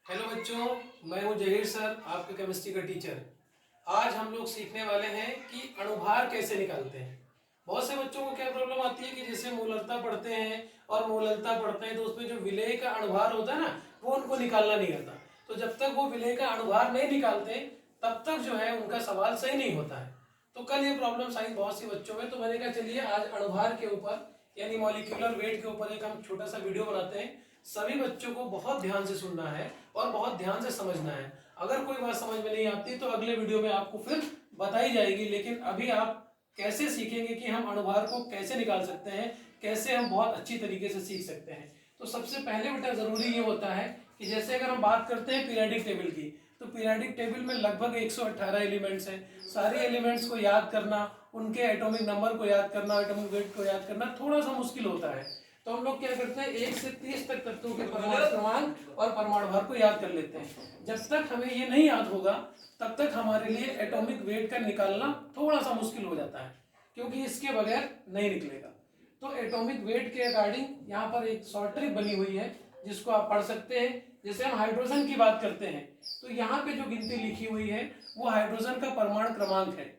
Hello बच्चों, मैं हूं जहीर सर, आपके केमिस्ट्री का टीचर। आज हम लोग सीखने वाले हैं कि अणुभार कैसे निकालते हैं। बहुत से बच्चों को क्या प्रॉब्लम आती है कि जैसे मोलरता पढ़ते हैं और मोलरता पढ़ते हैं तो उसमें जो विलेय का अणुभार होता है ना, वो उनको निकालना नहीं आता। तो जब तक वो विलेय का अणुभार नहीं निकालते तब तक जो है उनका सवाल सही नहीं होता है। तो कल ये प्रॉब्लम आई बहुत सी बच्चों में, तो मैंने कहा चलिए आज अणुभार के ऊपर यानी मॉलिक्यूलर वेट के ऊपर एक हम छोटा सा वीडियो बनाते हैं। सभी बच्चों को बहुत ध्यान से सुनना है और बहुत ध्यान से समझना है। अगर कोई बात समझ में नहीं आती तो अगले वीडियो में आपको फिर बताई जाएगी, लेकिन अभी आप कैसे सीखेंगे कि हम अणुभार को कैसे निकाल सकते हैं, कैसे हम बहुत अच्छी तरीके से सीख सकते हैं। तो सबसे पहले बेटा जरूरी ये होता है कि जैसे अगर हम बात करते हैं पीरियोडिक टेबल की, तो पीरियोडिक टेबल में लगभग 118 एलिमेंट्स हैं। सारे एलिमेंट्स को याद करना, उनके एटॉमिक नंबर को याद करना, एटॉमिक वेट को याद करना थोड़ा सा मुश्किल होता है। तो हम लोग क्या करते हैं, 1 से 30 तक तत्वों के परमाणु क्रमांक और परमाणु भार को याद कर लेते हैं। जब तक हमें ये नहीं याद होगा तब तक हमारे लिए एटॉमिक वेट का निकालना थोड़ा सा मुश्किल हो जाता है, क्योंकि इसके बगैर नहीं निकलेगा। तो एटॉमिक वेट के अकॉर्डिंग यहाँ पर एक शॉर्ट ट्रिक बनी हुई है जिसको आप पढ़ सकते हैं। जैसे हम हाइड्रोजन की बात करते हैं तो यहाँ पे जो गिनती लिखी हुई है वो हाइड्रोजन का परमाणु क्रमांक है।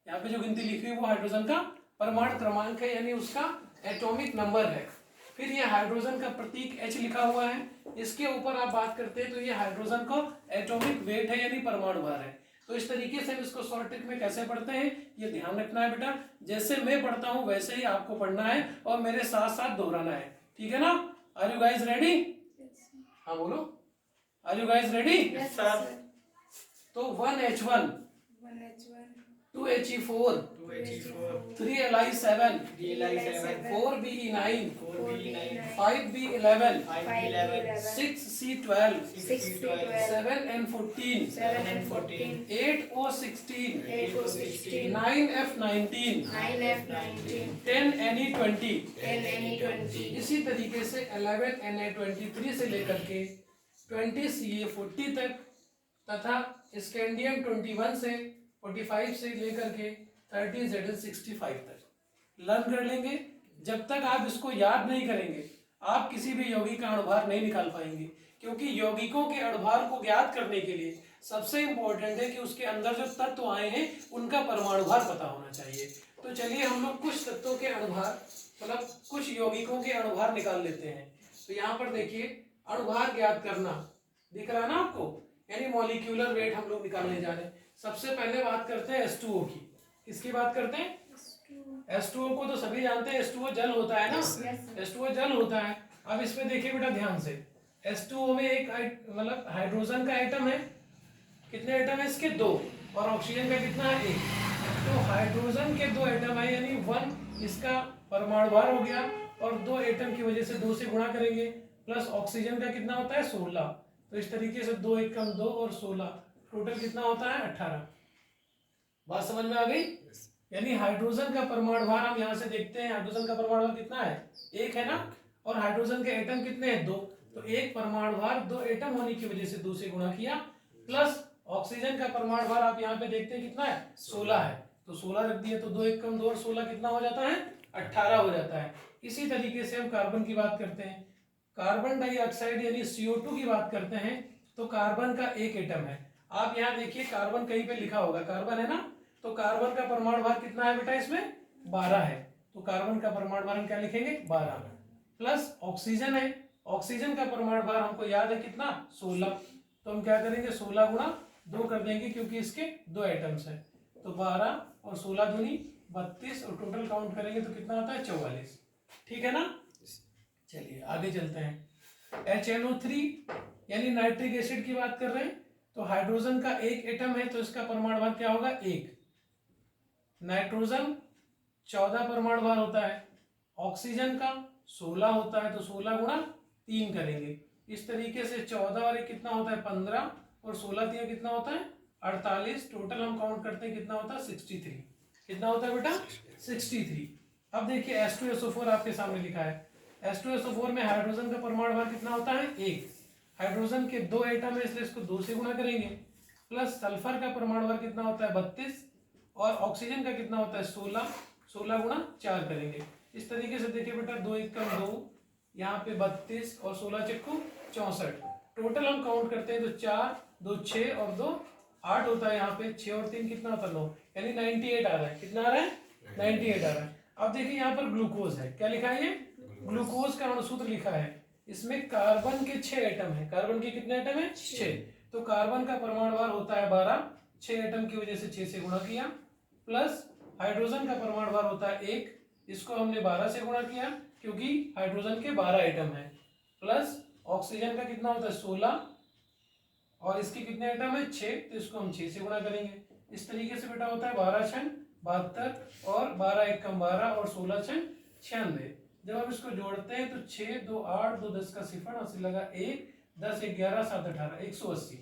यहाँ पे जो गिनती लिखी हुई है वो हाइड्रोजन का परमाणु क्रमांक है, यानी उसका एटॉमिक नंबर है। फिर ये हाइड्रोजन का प्रतीक H लिखा हुआ है, इसके ऊपर आप बात करते हैं तो ये हाइड्रोजन का एटॉमिक वेट है यानी परमाणु भार है। तो इस तरीके से हम इसको शॉर्ट ट्रिक में कैसे पढ़ते हैं ये ध्यान रखना है बेटा। जैसे मैं पढ़ता हूं वैसे ही आपको पढ़ना है और मेरे साथ साथ दोहराना है, ठीक है ना। Are you guys ready? हाँ बोलो, are you guys ready? Yes, sir. तो 1H1, 2He4, 3Li7, 4Be9, 5B11, 6C12, 7N14, 8O16, 9F19, 10Ne20। इसी तरीके से 11Na23 से लेकर के 20Ca40 तक तथा स्कैंडियम 21 से 45 से लेकर के 30Zn65 तक लर्न कर लेंगे। जब तक आप इसको याद नहीं करेंगे आप किसी भी यौगिक का अणुभार नहीं निकाल पाएंगे, क्योंकि यौगिकों के अणुभार को ज्ञात करने के लिए सबसे इंपॉर्टेंट है कि उसके अंदर जो तत्व आए हैं उनका परमाणु भार पता होना चाहिए। तो चलिए हम लोग कुछ तत्वों के अणुभार मतलब कुछ यौगिकों के अणुभार निकाल लेते हैं। तो यहाँ पर देखिए अणुभार ज्ञात करना दिख रहा है ना आपको, यानी मॉलिक्यूलर वेट हम लोग निकालने जा रहे हैं। सबसे पहले बात करते हैं H2O की। किसकी बात करते हैं? H2O को तो सभी जानते हैं, H2O जल होता है ना। H2O जल होता है। अब इसमें देखिए बेटा ध्यान से, H2O में एक मतलब हाइड्रोजन का एटम है, कितने एटम है इसके? 2, और ऑक्सीजन का कितना है? 1। तो हाइड्रोजन के 2 एटम है यानी 1 इसका परमाणु भार हो गया, और 2 एटम की वजह से 2 से गुणा करेंगे, प्लस ऑक्सीजन का कितना होता है? 16। तो इस तरीके से 2 एकम 2 और 16 टोटल कितना होता है? 18। बात समझ में आ गई? यानी हाइड्रोजन का परमाणु भार हम यहाँ से देखते हैं, हाइड्रोजन का परमाणु भार कितना है? 1 है ना, और हाइड्रोजन के एटम कितने हैं? 2। तो एक परमाणु भार 2 एटम होने की वजह से 2 से गुणा किया, प्लस ऑक्सीजन का परमाणु भार आप यहाँ पे देखते हैं कितना है? 16 है। तो 16 रख दिया तो 2 एकम 2 और 16 कितना हो जाता है? 18 हो जाता है। इसी तरीके से हम कार्बन की बात करते हैं, कार्बन डाइऑक्साइड यानी CO2 की बात करते हैं, तो कार्बन का 1 एटम है। आप यहाँ देखिए कार्बन कहीं पे लिखा होगा, कार्बन है ना, तो कार्बन का परमाणु भार कितना है बेटा? इसमें 12 है। तो कार्बन का परमाणु भार हम क्या लिखेंगे? 12। प्लस ऑक्सीजन है, ऑक्सीजन का परमाणु भार हमको याद है कितना? 16। तो हम क्या करेंगे? 16 गुणा 2 कर देंगे, क्योंकि इसके 2 एटम्स हैं। तो 12 और 16 दूनी 32, और टोटल काउंट करेंगे तो कितना आता है? 44। ठीक है ना। चलिए आगे चलते हैं। HNO3 यानी नाइट्रिक एसिड की बात कर रहे हैं, तो हाइड्रोजन का 1 एटम है तो इसका परमाणु भार क्या होगा? 1। नाइट्रोजन 14 परमाणु भार होता है, ऑक्सीजन का 16 होता है, तो 16 गुणा 3 करेंगे। इस तरीके से 14 और 1 कितना होता है? 15, और 16 3 कितना होता है? 48। टोटल हम काउंट करते हैं कितना होता है? 63। कितना होता है बेटा? 63। अब देखिए H2SO4 आपके सामने लिखा है। H2SO4 में हाइड्रोजन का परमाणु भार कितना होता है? 1। हाइड्रोजन के 2 एटम है इसलिए इसको 2 से गुणा करेंगे, प्लस सल्फर का परमाणु भार कितना होता है? 32, और ऑक्सीजन का कितना होता है? 16। 16 गुणा 4 करेंगे। इस तरीके से देखिए बेटा 2 एकम 2, यहाँ पे 32 और 16 चक्कू 64। टोटल हम काउंट करते हैं तो 4 2 6 और 2 8 होता है। यहाँ पे 6 और 3 कितना होता है 9, यानी 98 आ रहा है। कितना आ रहा है 98 आ रहा है। अब देखिए यहाँ पर ग्लूकोज है, क्या लिखा है ये ग्लूकोज का अणुसूत्र लिखा है। इसमें कार्बन के 6 एटम है। कार्बन के कितने एटम है 6। तो कार्बन का परमाणु भार होता है 12, 6 एटम की वजह से 6 से गुणा किया, प्लस हाइड्रोजन का परमाणु भार होता है 1, इसको हमने 12 से गुणा किया क्योंकि हाइड्रोजन के 12 एटम है, प्लस ऑक्सीजन का कितना होता है 16 और इसके कितने एटम है 6, तो इसको हम 6 से गुणा करेंगे। इस तरीके से बेटा होता है 12 छन 72 और 12 एक कम 12 और 16 छन 96। जब हम इसको जोड़ते हैं तो 6 2 8 2 10 का सिफर 80 लगा 1 10 1 11 7 18 180।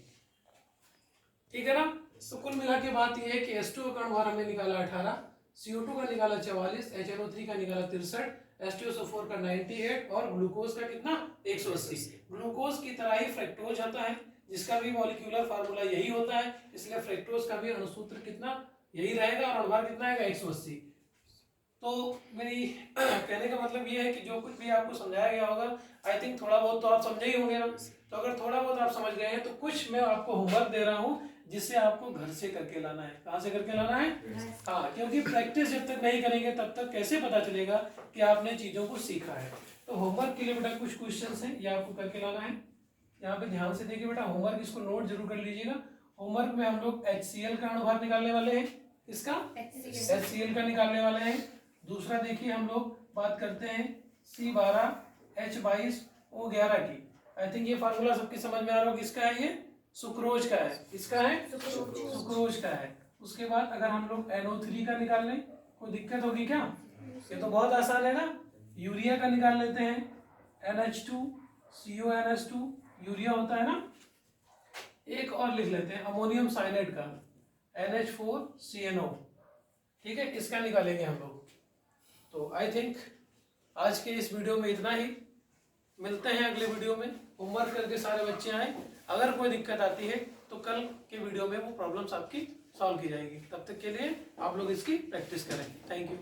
ठीक है ना। तो कुल मिला के बात यह है कि H2O का अणुभार हमने निकाला 18, CO2 का निकाला 44, HNO3 का निकाला 63, H2SO4 का 98 और ग्लूकोज का कितना 180। ग्लूकोज की तरह ही फ्रक्टोज होता है जिसका भी मॉलिक्यूलर फार्मूला यही होता है, इसलिए फ्रक्टोज का भी अणुसूत्र कितना यही रहेगा और अणुभार कितना आएगा 180। तो मेरी कहने का मतलब ये है कि जो कुछ भी आपको समझाया गया होगा आई थिंक थोड़ा बहुत तो आप समझे ही होंगे ना। तो अगर थोड़ा बहुत आप समझ गए हैं तो कुछ मैं आपको होमवर्क दे रहा हूँ जिससे आपको घर से करके लाना है। कहाँ से करके लाना है हाँ, क्योंकि प्रैक्टिस जब तक नहीं करेंगे तब तक कैसे पता चलेगा कि आपने चीजों को सीखा है। तो होमवर्क के लिए बेटा कुछ क्वेश्चंस हैं, ये आपको करके लाना है। यहाँ पे ध्यान से देखिए बेटा, होमवर्क इसको नोट जरूर कर लीजिएगा। होमवर्क में हम लोग HCl का अणुभार निकालने वाले हैं, इसका HCl का निकालने वाले हैं। दूसरा देखिए हम लोग बात करते हैं C12H22O11 की। आई थिंक ये फार्मूला सबकी समझ में आ रहा होगा। किसका है ये सुक्रोज का है। किसका है सुक्रोज का है। उसके बाद अगर हम लोग NO3 का निकाल लें कोई दिक्कत होगी क्या? ये तो बहुत आसान है ना। यूरिया का निकाल लेते हैं NH2CONH2 यूरिया होता है ना। एक और लिख लेते हैं अमोनियम साइनाइड का NH4CNO। ठीक है, इसका निकालेंगे हम लोग। तो आई थिंक आज के इस वीडियो में इतना ही। मिलते हैं अगले वीडियो में। होमवर्क करके सारे बच्चे आए। अगर कोई दिक्कत आती है तो कल के वीडियो में वो प्रॉब्लम्स आपकी सॉल्व की जाएगी। तब तक के लिए आप लोग इसकी प्रैक्टिस करें। Thank you.